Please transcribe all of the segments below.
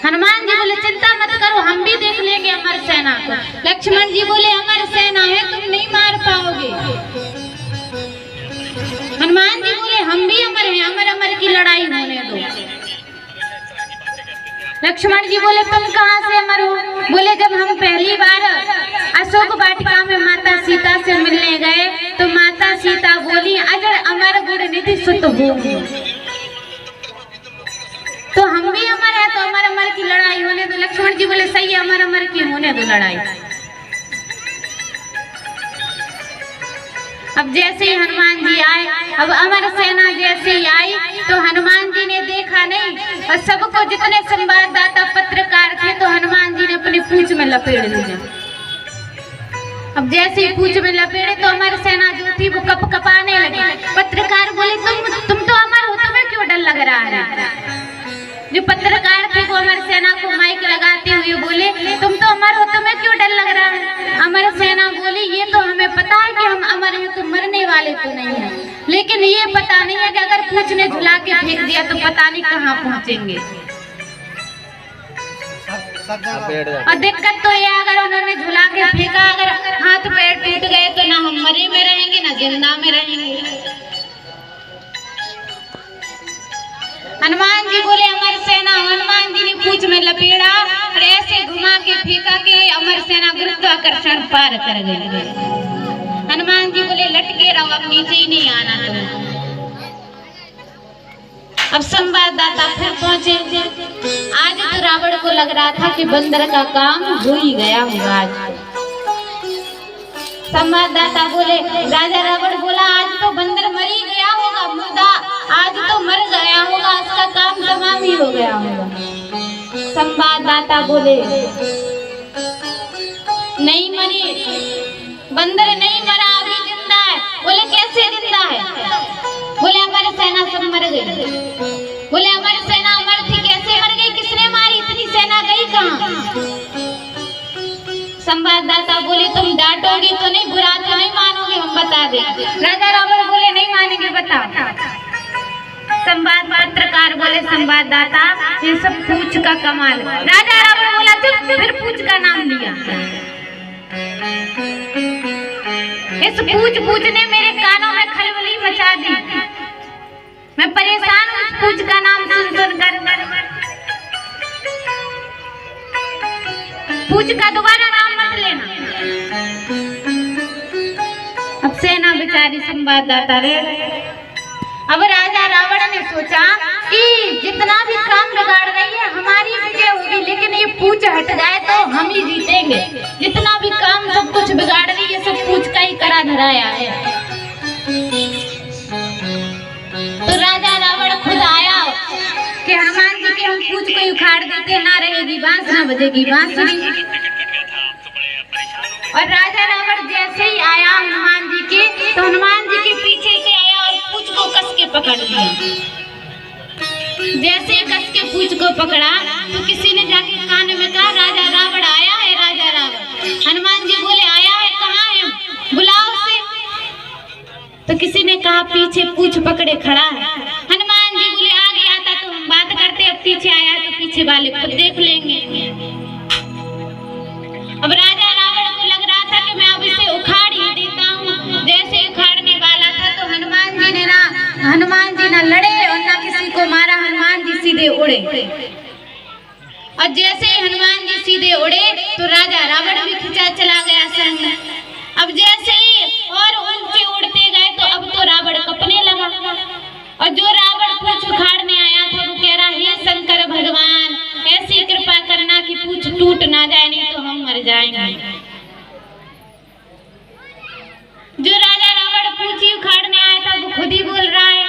हनुमान जी बोले चिंता मत करो, हम भी देख लेंगे अमर सेना को। लक्ष्मण जी बोले अमर सेना है, तुम नहीं मार पाओगे। हनुमान जी बोले हम भी अमर हैं, अमर अमर की लड़ाई होने दो। लक्ष्मण जी बोले तुम कहाँ से अमर हो? बोले जब हम पहली बार अशोक वाटिका में माता सीता से मिलने गए तो माता सीता बोली अगर अमर गुण निधि सुत हो, तो हम भी अमर है, तो अमर अमर की लड़ाई होने दो। लक्ष्मण जी बोले सही है, अमर अमर की होने दो लड़ाई। अब जैसे ही हनुमान जी आए, अब अमर सेना जैसे ही आई तो हनुमान जी ने देखा नहीं, और सबको जितने संवाददाता पत्रकार थे तो हनुमान जी ने अपनी पूंछ में लपेट लिया। अब जैसे ही पूंछ में लपेटे तो अमर सेना जो थी वो कप कपाने लगी। पत्रकार बोले तुम तो अमर हो, तुम्हें क्यों डर लग रहा है? जो पत्रकार थे वो अमर सेना को माइक लगाते हुए बोले तुम तो अमर हो, तुम्हें क्यों डर लग रहा है? अमर सेना बोली ये तो हमें पता है कि हम अमर हैं, तो मरने वाले तो नहीं है, लेकिन ये पता नहीं है कि अगर पूंछ ने झुला के फेंक दिया तो पता नहीं कहाँ पहुँचेंगे। और दिक्कत तो ये अगर उन्होंने झुला के फेंका, अगर हाथ पैर टूट गए तो ना हम मरे में रहेंगे ना जिंदा में रहेंगे। हनुमान जी बोले अमर सेना, हनुमान जी ने पूंछ में लपेड़ा और ऐसे घुमा के फेंका के अमर सेना गुरुत्वाकर्षण पार कर गई। हनुमान जी बोले लटके रहो, अब नीचे ही नहीं आना तुम। अब संवाददाता फिर पहुंचे। आज तो रावण को लग रहा था कि बंदर का काम हो ही गया होगा। आज संवाददाता बोले, राजा रावण बोला आज तो बंदर मर ही गया होगा, मुर्दा आज तो मर गया होगा, इसका काम तमाम ही हो गया होगा। संवाददाता बोले नहीं मरी, बंदर नहीं मरा, अभी जिंदा है। बोले कैसे जिंदा है? बोले हमारी सेना सब मर गई। बोले हमारी सेना अमर थी, कैसे मर गई? किसने मारी? इतनी सेना गई कहाँ? संवाददाता बोले तुम डांटोगी तो नहीं, बुरा तो नहीं मानोगे, हम बता दें। राजा रावण बोले नहीं मानेंगे, बताओ। संवाद पत्रकार बोले संवाददाता ये सब पूंछ का कमाल। राजा रावण बोला चुप, फिर पूंछ का नाम लिया। इस पूंछ ने मेरे कानों में खलबली मचा दी, मैं परेशान हूँ इस पूंछ का नाम सुन कर। पूंछ का दोबारा नाम मत लेना। अब सेना बेचारी संवाददाता रहे। अब राजा रावण ने सोचा कि जितना भी काम बिगाड़ रही है हमारी विजय होगी, लेकिन ये पूंछ हट जाए तो हम ही जीतेंगे। जितना भी काम सब कुछ बिगाड़ रही है सब पूंछ का ही करा धराया है। तो राजा रावण खुद आया कि हनुमान जी के हम पूंछ को उखाड़ देते, ना रहेगी बांस ना बजेगी बांसुरी। और राजा रावण जैसे ही आया हनुमान जी के, तो हनुमान जी के पीछे से आया और पूंछ को कस के पकड़ लिया। जैसे कस के पूंछ को पकड़ा तो किसी ने जाके कान में कहा राजा रावण आया है, राजा रावण। हनुमान जी बोले आया है, कहाँ है, बुलाओ उसे। तो किसी ने कहा पीछे पूंछ पकड़े खड़ा है। हनुमान जी बोले आगे आता तो हम बात करते, अब पीछे आया तो पीछे वाले खुद देख लेंगे। अब राजा रावण को लग रहा था कि मैं अब इसे उखाड़ ही देता हूँ। जैसे उखाड़ने वाला था तो हनुमान जी ना लड़े और ना किसी को मारा, हनुमान जी सीधे उड़े। और जैसे ही हनुमान जी सीधे उड़े तो राजा रावण भी खिंचा चला गया संग। अब जैसे ही और ऊंचे उड़ते गए तो अब तो रावण कपने लगा, और जो रावण पूंछ उखाड़ने आया था वो कह रहा हे शंकर भगवान ऐसी कृपा करना कि पूंछ टूट ना जाए, नहीं तो हम मर जाएंगे। जो राजा रावण पूंछ उखाड़ने आया था वो खुद ही बोल रहा है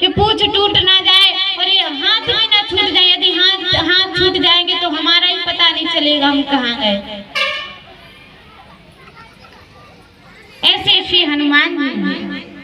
कि पूंछ टूट ना जाए और ये हाथ भी ना छूट जाए। यदि हाथ छूट जाएंगे तो हमारा ही पता नहीं चलेगा हम कहाँ गए। ऐसे श्री हनुमान जी